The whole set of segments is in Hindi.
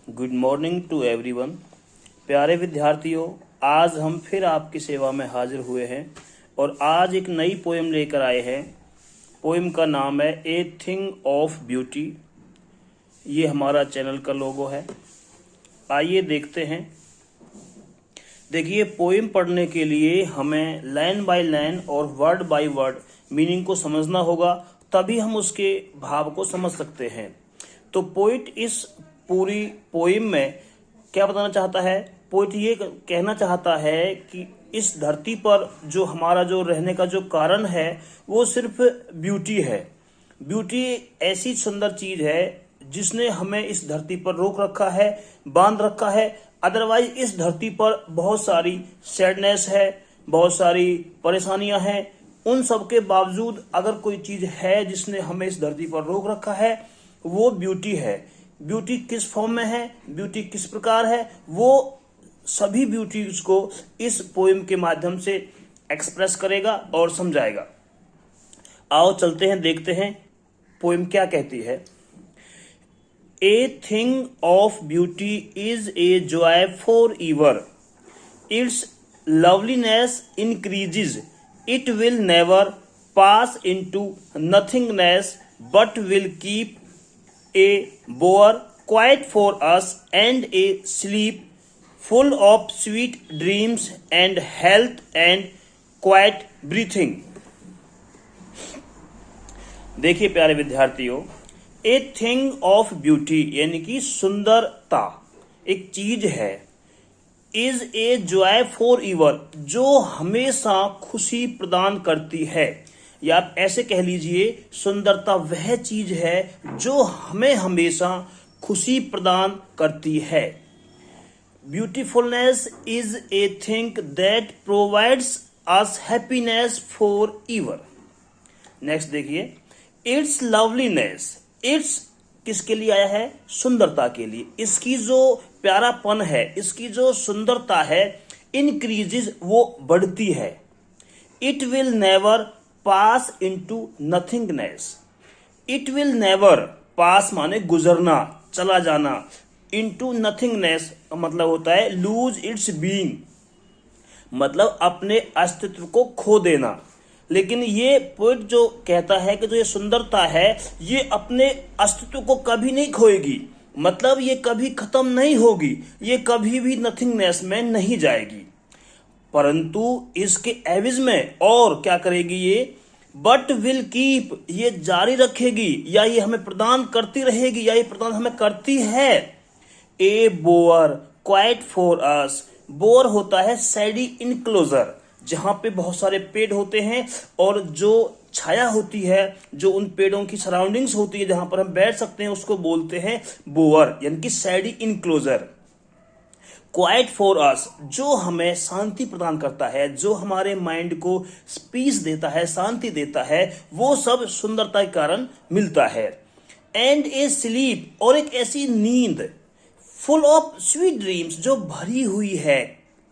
Good morning to everyone. प्यारे विद्यार्थियों, आज हम फिर आपकी सेवा में हाजिर हुए हैं और आज एक नई पोएम लेकर आए हैं। पोएम का नाम है ए थिंग ऑफ ब्यूटी। ये हमारा चैनल का लोगो है। आइए देखते हैं। देखिए, पोएम पढ़ने के लिए हमें लाइन बाय लाइन और वर्ड बाय वर्ड मीनिंग को समझना होगा, तभी हम उसके भाव को समझ सकते हैं। तो पोइट इस पूरी पोएम में क्या बताना चाहता है? पोइट ये कहना चाहता है कि इस धरती पर जो हमारा जो रहने का जो कारण है वो सिर्फ ब्यूटी है। ब्यूटी ऐसी सुंदर चीज है जिसने हमें इस धरती पर रोक रखा है, बांध रखा है। अदरवाइज इस धरती पर बहुत सारी सैडनेस है, बहुत सारी परेशानियां हैं। उन सब के बावजूद अगर कोई चीज है जिसने हमें इस धरती पर रोक रखा है, वो ब्यूटी है। ब्यूटी किस फॉर्म में है, ब्यूटी किस प्रकार है, वो सभी ब्यूटीज को इस पोएम के माध्यम से एक्सप्रेस करेगा और समझाएगा। आओ चलते हैं, देखते हैं पोएम क्या कहती है। A thing of beauty is a joy for ever, it's loveliness increases, it will never pass into nothingness but will keep a bower quiet for us and a sleep full of sweet dreams and health and quiet breathing। देखिए प्यारे विद्यार्थियों, ए थिंग ऑफ ब्यूटी यानी कि सुंदरता एक चीज है। Is a joy for ever, जो हमेशा खुशी प्रदान करती है। या आप ऐसे कह लीजिए, सुंदरता वह चीज है जो हमें हमेशा खुशी प्रदान करती है। Beautifulness is a thing that provides us happiness for ever. Next देखिए, इट्स लवलीनेस, इट्स किसके लिए आया है? सुंदरता के लिए। इसकी जो प्यारापन है, इसकी जो सुंदरता है, इंक्रीजेज, वो बढ़ती है। It will never pass into nothingness, it will never, pass माने गुजरना, चला जाना, इनटू नथिंगनेस का मतलब होता है लूज इट्स बीइंग, मतलब अपने अस्तित्व को खो देना। लेकिन ये पोइट जो कहता है कि जो ये सुंदरता है ये अपने अस्तित्व को कभी नहीं खोएगी, मतलब ये कभी खत्म नहीं होगी, ये कभी भी नथिंगनेस में नहीं जाएगी, परंतु इसके एवज में और क्या करेगी ये? बट विल कीप, ये जारी रखेगी, या ये हमें प्रदान करती रहेगी, या ये प्रदान हमें करती है। A bower quiet for us, bower होता है सैडी इनक्लोजर, जहां पे बहुत सारे पेड़ होते हैं और जो छाया होती है, जो उन पेड़ों की सराउंडिंग्स होती है जहां पर हम बैठ सकते हैं, उसको बोलते हैं बोअर यानी कि सैडी इनक्लोजर। क्वाइट फॉर अस, जो हमें शांति प्रदान करता है, जो हमारे माइंड को पीस देता है, शांति देता है, वो सब सुंदरता के कारण मिलता है। एंड ए स्लीप, और एक ऐसी नींद, फुल ऑफ स्वीट ड्रीम्स, जो भरी हुई है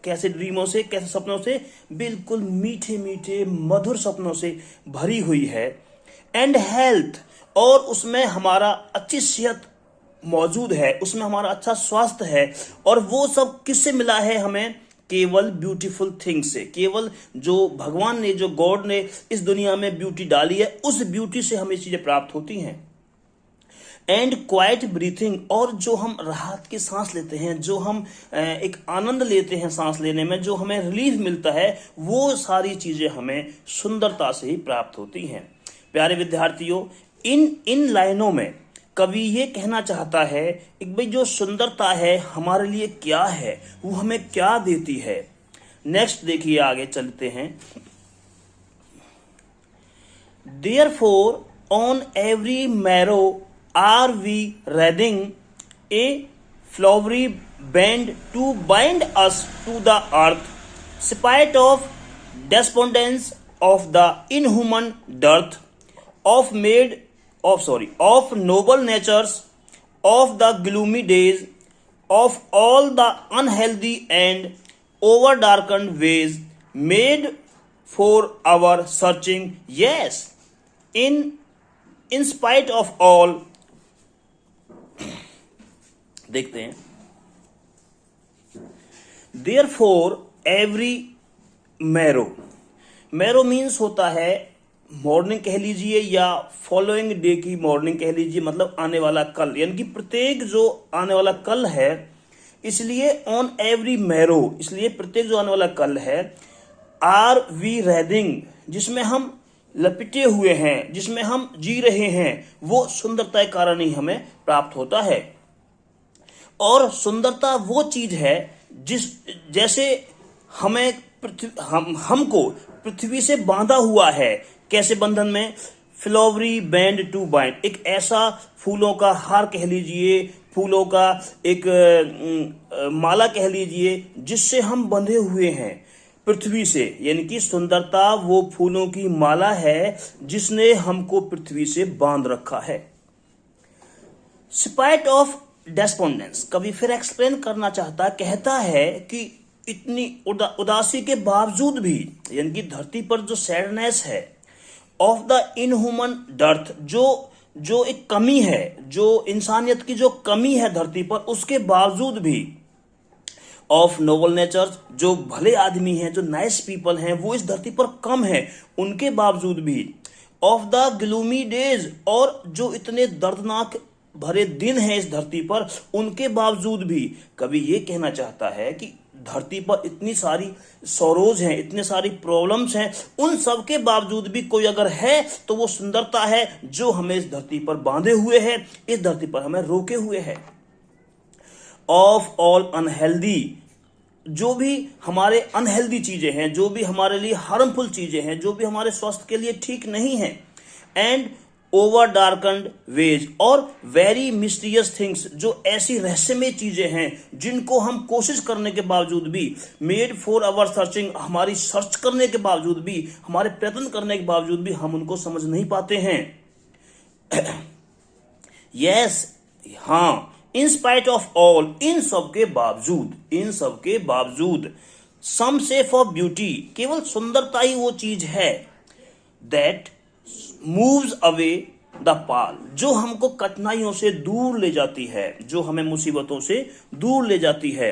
कैसे ड्रीमों से, कैसे सपनों से? बिल्कुल मीठे मीठे मधुर सपनों से भरी हुई है। एंड हेल्थ, और उसमें हमारा अच्छी सेहत मौजूद है, उसमें हमारा अच्छा स्वास्थ्य है। और वो सब किससे मिला है हमें? केवल ब्यूटीफुल थिंग से, केवल जो भगवान ने, जो गॉड ने इस दुनिया में ब्यूटी डाली है, उस ब्यूटी से हमें चीजें प्राप्त होती हैं। एंड क्वाइट ब्रीथिंग, और जो हम राहत की सांस लेते हैं, जो हम एक आनंद लेते हैं सांस लेने में, जो हमें रिलीफ मिलता है, वो सारी चीजें हमें सुंदरता से ही प्राप्त होती हैं। प्यारे विद्यार्थियों, इन लाइनों में कवि ये कहना चाहता है कि भाई जो सुंदरता है हमारे लिए क्या है, वो हमें क्या देती है। नेक्स्ट देखिए, आगे चलते हैं। Therefore on every morrow are we wreathing a flowery band to bind us to the earth, spite of despondence of the inhuman dearth, of noble natures, of the gloomy days, of all the unhealthy and over-darkened ways, made for our searching. Yes, in spite of all, देखते हैं। Therefore every मैरो मीन्स होता है मॉर्निंग कह लीजिए या फॉलोइंग डे की मॉर्निंग कह लीजिए, मतलब आने वाला कल, यानी कि प्रत्येक जो आने वाला कल है, इसलिए ऑन एवरी मैरो, इसलिए प्रत्येक जो आने वाला कल है, आर वी रेदिंग, जिसमें हम लपेटे हुए हैं, जिसमें हम जी रहे हैं, वो सुंदरता के कारण ही हमें प्राप्त होता है। और सुंदरता वो चीज है जिस जैसे हमें हमको पृथ्वी से बांधा हुआ है। कैसे बंधन में? फ्लावरी बैंड टू बाइंड, एक ऐसा फूलों का हार कह लीजिए, फूलों का एक माला कह लीजिए, जिससे हम बंधे हुए हैं पृथ्वी से। यानी कि सुंदरता वो फूलों की माला है जिसने हमको पृथ्वी से बांध रखा है। स्पाइट ऑफ डेस्पोंडेंस, कभी फिर एक्सप्लेन करना चाहता, कहता है कि इतनी उदासी के बावजूद भी, यानी कि धरती पर जो सैडनेस है, ऑफ द इनह्यूमन डर्थ, जो एक कमी है, जो इंसानियत की जो कमी है धरती पर, उसके बावजूद भी, ऑफ नोबल नेचर, जो भले आदमी हैं, जो नाइस पीपल हैं, वो इस धरती पर कम है, उनके बावजूद भी, ऑफ द ग्लूमी डेज, और जो इतने दर्दनाक भरे दिन हैं इस धरती पर, उनके बावजूद भी कवि ये कहना चाहता है कि धरती पर इतनी सारी सौरोज हैं, इतने सारी प्रॉब्लम्स हैं, उन सब के बावजूद भी कोई अगर है तो वो सुंदरता है जो हमें इस धरती पर बांधे हुए है, इस धरती पर हमें रोके हुए है। ऑफ ऑल अनहेल्दी, जो भी हमारे अनहेल्दी चीजें हैं, जो भी हमारे लिए हार्मफुल चीजें हैं, जो भी हमारे स्वास्थ्य के लिए ठीक नहीं है, एंड ओवर डार्कन्ड वेज, और वेरी मिस्टीरियस थिंग्स, जो ऐसी रहस्यमय चीजें हैं जिनको हम कोशिश करने के बावजूद भी, मेड फॉर अवर सर्चिंग, हमारी सर्च करने के बावजूद भी, हमारे प्रयत्न करने के बावजूद भी हम उनको समझ नहीं पाते हैं। यस, हाँ, इन स्पाइट ऑफ ऑल, इन सब के बावजूद, इन सब के बावजूद, सम से फॉर ब्यूटी, केवल सुंदरता ही वो चीज है, दैट मूव्स अवे द पाल, जो हमको कठिनाइयों से दूर ले जाती है, जो हमें मुसीबतों से दूर ले जाती है,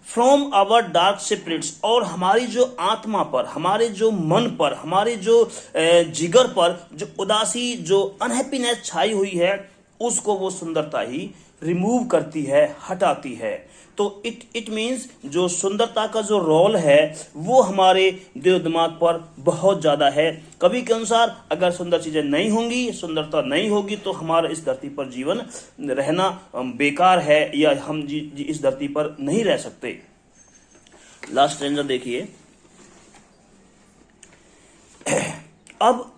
फ्रॉम आवर डार्क स्पिरिट्स, और हमारी जो आत्मा पर, हमारे जो मन पर, हमारे जो जिगर पर जो उदासी, जो अनहैप्पीनेस छाई हुई है, उसको वो सुंदरता ही रिमूव करती है, हटाती है। तो इट मीन्स जो सुंदरता का जो रोल है वो हमारे दिल दिमाग पर बहुत ज्यादा है। कवि के अनुसार अगर सुंदर चीजें नहीं होंगी, सुंदरता नहीं होगी, तो हमारा इस धरती पर जीवन रहना बेकार है, या हम इस धरती पर नहीं रह सकते। लास्ट स्ट्रेंजर देखिए। अब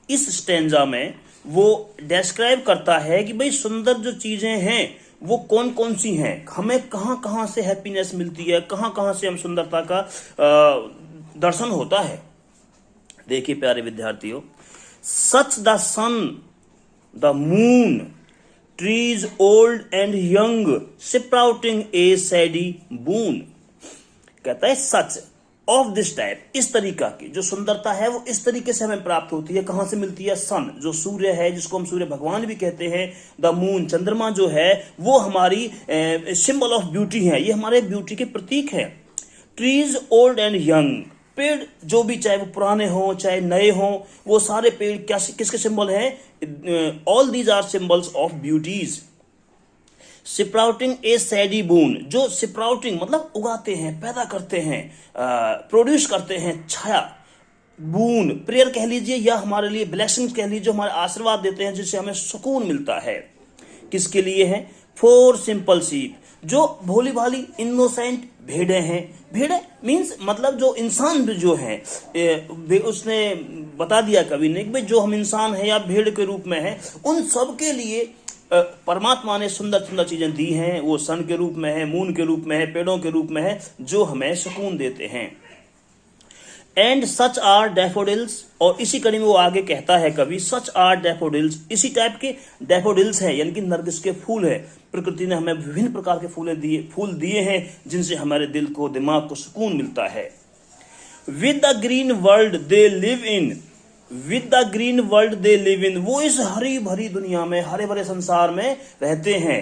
इस स्टेंजा में वो डिस्क्राइब करता है कि भाई सुंदर जो चीजें हैं वो कौन कौन सी हैं, हमें कहां कहां से हैप्पीनेस मिलती है, कहां कहां से हम सुंदरता का दर्शन होता है। देखिए प्यारे विद्यार्थियों, such the sun, the moon, trees old and young, sprouting a shady boon. कहता है सच ऑफ दिस टाइप, इस तरीका की जो सुंदरता है वो इस तरीके से हमें प्राप्त होती है। कहां से मिलती है? सन, जो सूर्य है, जिसको हम सूर्य भगवान भी कहते हैं, द मून, चंद्रमा जो है वो हमारी सिंबल ऑफ ब्यूटी है, ये हमारे ब्यूटी के प्रतीक है। ट्रीज ओल्ड एंड यंग, पेड़ जो भी, चाहे वो पुराने हों चाहे नए हों, वो सारे पेड़ क्या किसके सिंबल हैं? All these are symbols of beauties. Sprouting a shady boon, जो स्प्राउटिंग मतलब उगाते हैं, पैदा करते हैं, प्रोड्यूस करते हैं छाया। बून प्रेयर कह लीजिए, या हमारे लिए ब्लेसिंग्स कह लीजिए, हमारे आशीर्वाद देते हैं जिससे हमें सुकून मिलता है। किसके लिए है? फॉर सिंपल शीप, जो भोली भाली इनोसेंट भेड़े हैं। भेड़े मीन्स मतलब जो इंसान जो है, उसने बता दिया कवि ने कि भाई जो हम इंसान है या भेड़ के रूप में है, उन सब के लिए परमात्मा ने सुंदर सुंदर चीजें दी हैं। वो सन के रूप में है, मून के रूप में है, पेड़ों के रूप में है, जो हमें सुकून देते हैं। एंड सच आर डैफोडिल्स, और इसी कड़ी में वो आगे कहता है कभी, सच आर डैफोडिल्स, इसी टाइप के डैफोडिल्स है, यानी कि नरगिस के फूल है। प्रकृति ने हमें विभिन्न प्रकार के फूल दिए हैं जिनसे हमारे दिल को, दिमाग को सुकून मिलता है। With the green world they live in, with the green world they live in, वो इस हरी भरी दुनिया में, हरे भरे संसार में रहते हैं।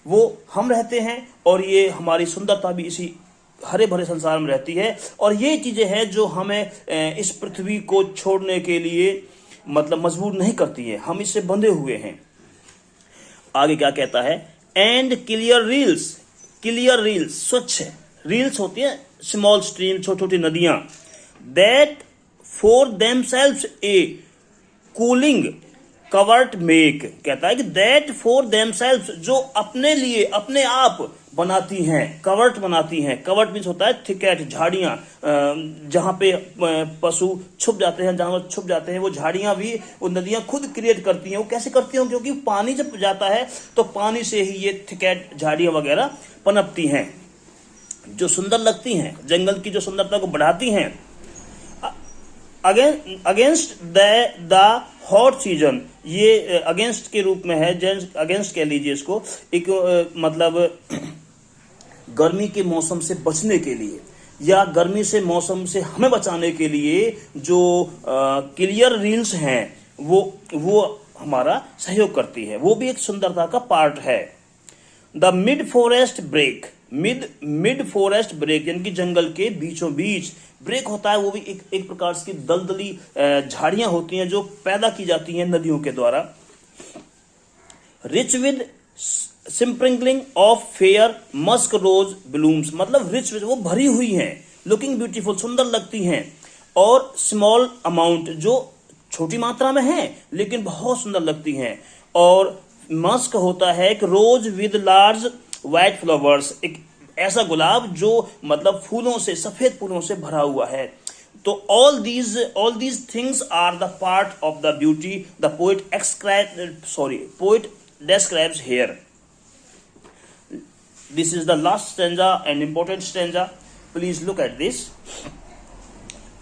वो हम रहते हैं, और ये हमारी सुंदरता भी इसी हरे भरे संसार में रहती है। और ये चीजें हैं जो हमें इस पृथ्वी को छोड़ने के लिए मतलब मजबूर नहीं करती है, हम इससे बंधे हुए हैं। आगे क्या कहता है, एंड क्लियर रील्स स्वच्छ रील्स होती है, स्मॉल स्ट्रीम, छोटी छोटी नदियां, that for themselves A cooling covert make. कहता है कि दैट फॉर देमसेल्व्स, जो अपने लिए अपने आप बनाती हैं, कवर्ट बनाती हैं। कवर्ट मीन्स होता है थिकेट, झाड़ियां, जहां पे पशु छुप जाते हैं, जानवर छुप जाते हैं, वो झाड़ियां भी वो नदियां खुद क्रिएट करती हैं। वो कैसे करती हैं? क्योंकि पानी जब जाता है तो पानी से ही ये थिकेट, झाड़ियां वगैरह पनपती हैं, जो सुंदर लगती हैं, जंगल की जो सुंदरता को बढ़ाती हैं। अगेंस्ट द हॉट सीजन, ये अगेंस्ट के रूप में है, अगेंस्ट कह लीजिए इसको, एक मतलब गर्मी के मौसम से बचने के लिए या गर्मी से मौसम से हमें बचाने के लिए जो क्लियर रील्स हैं वो हमारा सहयोग करती है, वो भी एक सुंदरता का पार्ट है। The mid forest break, mid forest break यानी कि जंगल के बीचों बीच ब्रेक होता है, वो भी एक प्रकार की दलदली झाड़ियां होती हैं जो पैदा की जाती हैं नदियों के द्वारा। Rich with sprinkling of fair musk rose blooms, मतलब रिच विद, वो भरी हुई हैं, लुकिंग ब्यूटीफुल, सुंदर लगती हैं। और स्मॉल अमाउंट, जो छोटी मात्रा में है लेकिन बहुत सुंदर लगती हैं। और मस्क होता है एक रोज विद लार्ज व्हाइट फ्लावर्स, एक ऐसा गुलाब जो मतलब फूलों से, सफेद फूलों से भरा हुआ है। तो all these things are the part of the beauty the poet describes here. This is the last stanza and important stanza. Please look at this.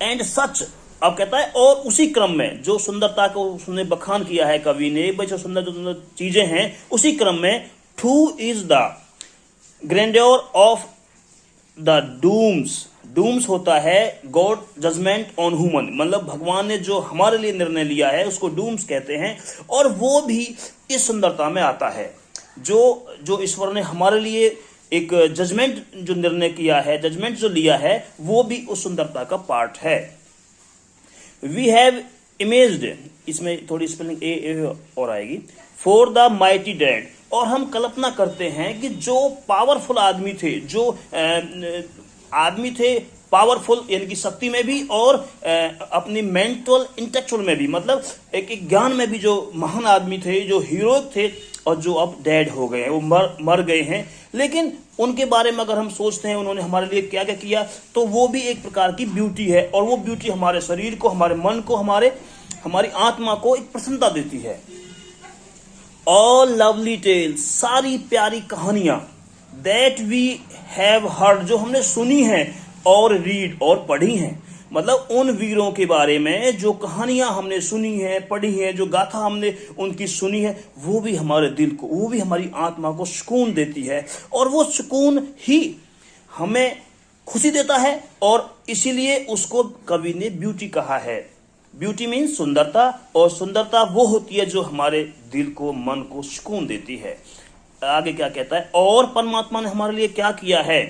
And such, अब कहता है और उसी क्रम में, जो सुंदरता को उसने बखान किया है कवि ने, भाई जो सुंदर चीजें हैं उसी क्रम में, too is the grandeur of the dooms होता है गॉड जजमेंट ऑन ह्यूमन, मतलब भगवान ने जो हमारे लिए निर्णय लिया है उसको डूम्स कहते हैं। और वो भी इस सुंदरता में आता है, जो ईश्वर ने हमारे लिए एक जजमेंट जो निर्णय किया है, जजमेंट जो लिया है, वो भी उस सुंदरता का पार्ट है। वी हैव इमेज्ड, इसमें थोड़ी स्पेलिंग ए और आएगी, फॉर द माइटी डेड, और हम कल्पना करते हैं कि जो पावरफुल आदमी थे, जो आदमी थे पावरफुल यानी कि शक्ति में भी और अपनी मेंटल इंटेलेक्चुअल में भी, मतलब एक ज्ञान में भी जो महान आदमी थे, जो हीरो थे, और जो अब डेड हो गए हैं, वो मर गए हैं। लेकिन उनके बारे में अगर हम सोचते हैं उन्होंने हमारे लिए क्या क्या किया, तो वो भी एक प्रकार की ब्यूटी है। और वो ब्यूटी हमारे शरीर को, हमारे मन को, हमारी आत्मा को एक प्रसन्नता देती है। ऑल लवली टेल्स, सारी प्यारी कहानियां, दैट वी हैव हर्ड, जो हमने सुनी है और रीड और पढ़ी हैं, मतलब उन वीरों के बारे में जो कहानियां हमने सुनी है, पढ़ी है, जो गाथा हमने उनकी सुनी है, वो भी हमारे दिल को, वो भी हमारी आत्मा को सुकून देती है। और वो सुकून ही हमें खुशी देता है, और इसीलिए उसको कवि ने ब्यूटी कहा है। ब्यूटी मीन्स सुंदरता, और सुंदरता वो होती है जो हमारे दिल को, मन को सुकून देती है। आगे क्या कहता है, और परमात्मा ने हमारे लिए क्या किया है,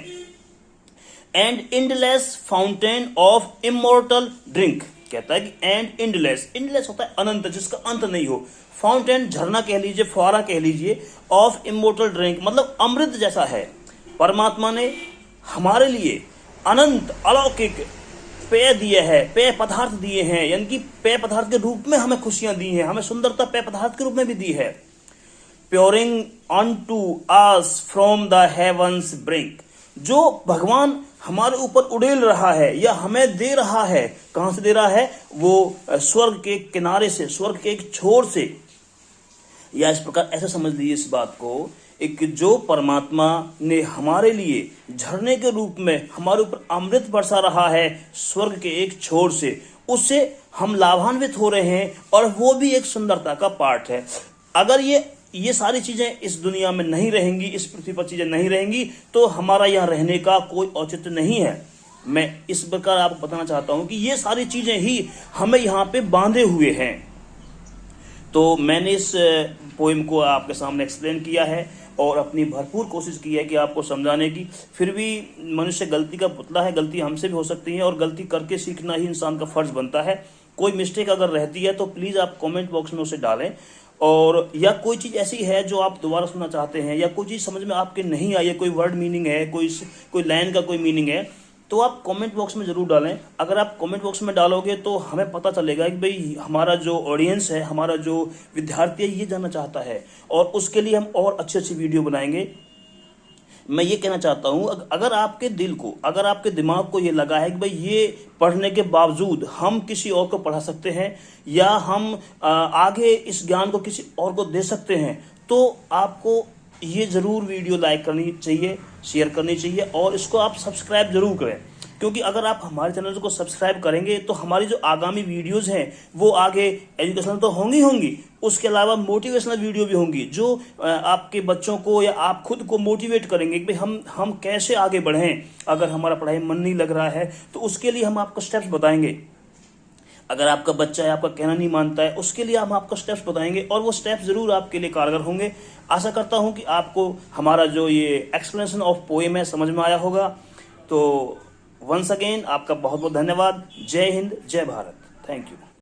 and endless fountain of immortal drink, कहता है कि एंड एंडलेस होता है अनंत, जिसका अंत नहीं हो, फाउंटेन झरना कह लीजिए, फुहारा कह लीजिए, ऑफ इमोर्टल ड्रिंक मतलब अमृत जैसा है। परमात्मा ने हमारे लिए अनंत अलौकिक पेय दिए हैं, पेय पदार्थ दिए हैं, यानी कि पेय पदार्थ के रूप में हमें खुशियां दी हैं, हमें सुंदरता पेय पदार्थ के रूप में भी दी है। प्योरिंग unto us from the heavens brink, जो भगवान हमारे ऊपर उड़ेल रहा है या हमें दे रहा है, कहां से दे रहा है, वो स्वर्ग के किनारे से, स्वर्ग के एक छोर से, या इस प्रकार ऐसा समझ लीजिए इस बात को, एक जो परमात्मा ने हमारे लिए झरने के रूप में हमारे ऊपर अमृत बरसा रहा है स्वर्ग के एक छोर से, उससे हम लाभान्वित हो रहे हैं, और वो भी एक सुंदरता का पार्ट है। अगर ये सारी चीजें इस दुनिया में नहीं रहेंगी, इस पृथ्वी पर चीजें नहीं रहेंगी, तो हमारा यहाँ रहने का कोई औचित्य नहीं है। मैं इस प्रकार आपको बताना चाहता हूं कि ये सारी चीजें ही हमें यहाँ पे बांधे हुए हैं। तो मैंने इस पोएम को आपके सामने एक्सप्लेन किया है, और अपनी भरपूर कोशिश की है कि आपको समझाने की। फिर भी मनुष्य गलती का पुतला है, गलती हमसे भी हो सकती है और गलती करके सीखना ही इंसान का फर्ज बनता है। कोई मिस्टेक अगर रहती है तो प्लीज़ आप कमेंट बॉक्स में उसे डालें। और या कोई चीज़ ऐसी है जो आप दोबारा सुनना चाहते हैं, या कोई चीज़ समझ में आपके नहीं आई है, कोई वर्ड मीनिंग है, कोई लाइन का कोई मीनिंग है, तो आप कमेंट बॉक्स में ज़रूर डालें। अगर आप कमेंट बॉक्स में डालोगे तो हमें पता चलेगा कि भाई हमारा जो ऑडियंस है, हमारा जो विद्यार्थी है, ये जानना चाहता है, और उसके लिए हम और अच्छी अच्छी वीडियो बनाएंगे। मैं ये कहना चाहता हूँ, अगर आपके दिल को, अगर आपके दिमाग को ये लगा है कि भाई ये पढ़ने के बावजूद हम किसी और को पढ़ा सकते हैं, या हम आगे इस ज्ञान को किसी और को दे सकते हैं, तो आपको ये ज़रूर वीडियो लाइक करनी चाहिए, शेयर करनी चाहिए, और इसको आप सब्सक्राइब जरूर करें। क्योंकि अगर आप हमारे चैनल को सब्सक्राइब करेंगे तो हमारी जो आगामी वीडियोस हैं वो आगे एजुकेशनल तो होंगी, उसके अलावा मोटिवेशनल वीडियो भी होंगी, जो आपके बच्चों को या आप खुद को मोटिवेट करेंगे कि भाई हम कैसे आगे बढ़ें। अगर हमारा पढ़ाई मन नहीं लग रहा है तो उसके लिए हम आपको स्टेप्स बताएंगे। अगर आपका बच्चा है, आपका कहना नहीं मानता है, उसके लिए हम आपको स्टेप्स बताएंगे, और वो स्टेप्स जरूर आपके लिए कारगर होंगे। आशा करता हूं कि आपको हमारा जो ये एक्सप्लेनेशन ऑफ पोएम है समझ में आया होगा। तो वंस अगेन आपका बहुत बहुत धन्यवाद। जय हिंद, जय भारत। Thank you.